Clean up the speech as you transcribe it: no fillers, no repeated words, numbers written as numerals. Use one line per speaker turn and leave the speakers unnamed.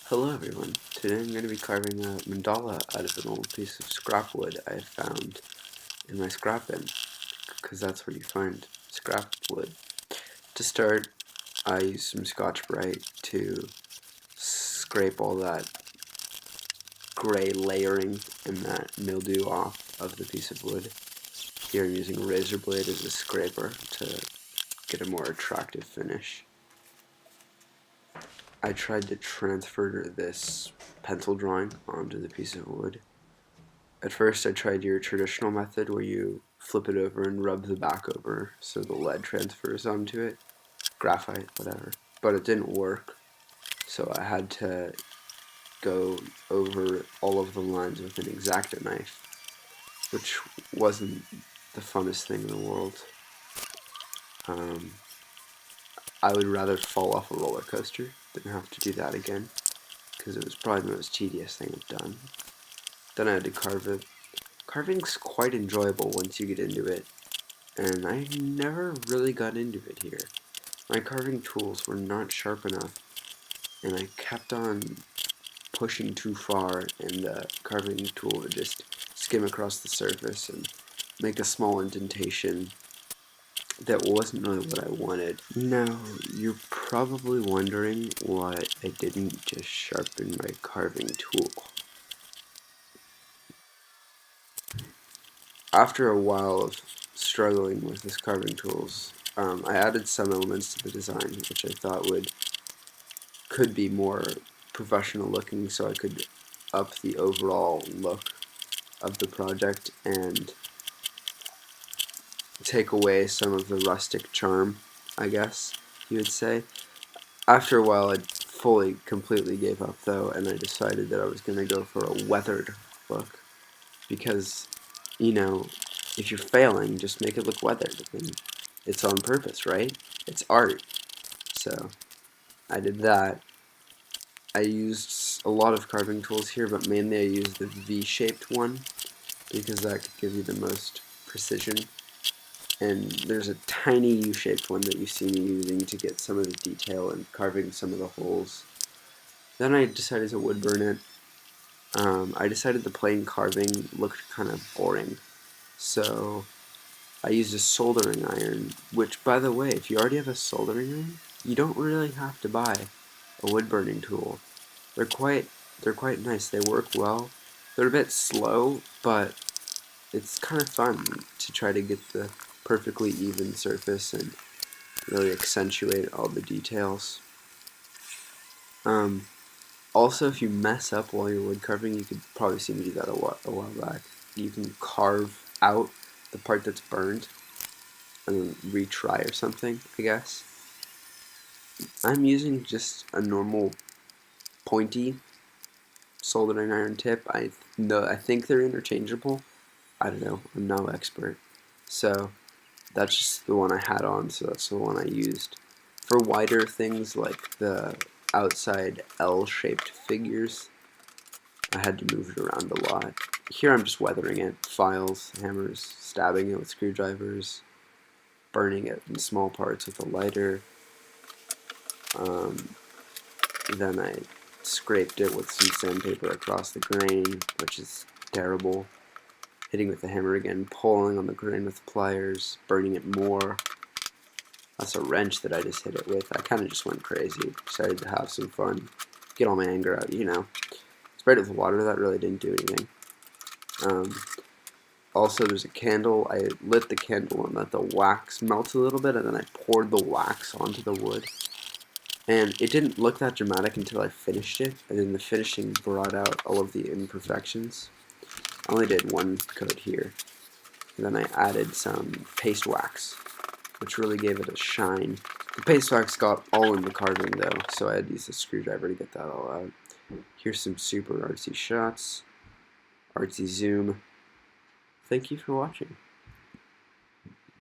Hello everyone, today I'm going to be carving a mandala out of an old piece of scrap wood I had found in my scrap bin, because that's where you find scrap wood. To start, I used some Scotch-Brite to scrape all that gray layering and that mildew off of the piece of wood. Here I'm using a razor blade as a scraper to get a more attractive finish. I tried to transfer this pencil drawing onto the piece of wood. At first I tried your traditional method where you flip it over and rub the back over so the lead transfers onto it, graphite, whatever, but it didn't work, so I had to go over all of the lines with an X-Acto knife, which wasn't the funnest thing in the world. I would rather fall off a roller coaster than have to do that again, because it was probably the most tedious thing I've done. Then I had to carve it. Carving's quite enjoyable once you get into it, and I never really got into it here. My carving tools were not sharp enough, and I kept on pushing too far, and the carving tool would just skim across the surface and make a small indentation that wasn't really what I wanted. Now, you're probably wondering why I didn't just sharpen my carving tool. After a while of struggling with this carving tools, I added some elements to the design which I thought could be more professional looking, so I could up the overall look of the project and take away some of the rustic charm, I guess you would say. After a while I completely gave up though, and I decided that I was going to go for a weathered look, because, you know, if you're failing, just make it look weathered. I mean, it's on purpose, right? It's art. So I did that. I used a lot of carving tools here, but mainly I used the V-shaped one because that could give you the most precision. And there's a tiny U-shaped one that you see me using to get some of the detail and carving some of the holes. Then I decided to wood burn it. I decided the plain carving looked kind of boring, so I used a soldering iron, which, by the way, if you already have a soldering iron, you don't really have to buy a wood burning tool. They're quite nice. They work well. They're a bit slow, but it's kind of fun to try to get the perfectly even surface and really accentuate all the details. Also, if you mess up while you're wood carving, you could probably see me do that a while back. You can carve out the part that's burned and then retry or something, I guess. I'm using just a normal pointy soldering iron tip. I think they're interchangeable. I don't know. I'm no expert. So that's just the one I had on, so that's the one I used. For wider things like the outside L-shaped figures, I had to move it around a lot. Here I'm just weathering it. Files, hammers, stabbing it with screwdrivers, burning it in small parts with a lighter. Then I scraped it with some sandpaper across the grain, which is terrible. Hitting with the hammer again, pulling on the grain with pliers, burning it more. That's a wrench that I just hit it with. I kind of just went crazy, decided to have some fun, get all my anger out, you know. Sprayed it with water, that really didn't do anything. Also, there's a candle. I lit the candle and let the wax melt a little bit, and then I poured the wax onto the wood. And it didn't look that dramatic until I finished it, and then the finishing brought out all of the imperfections. I only did one coat here, and then I added some paste wax, which really gave it a shine. The paste wax got all in the carving though, so I had to use a screwdriver to get that all out. Here's some super artsy shots, artsy zoom. Thank you for watching.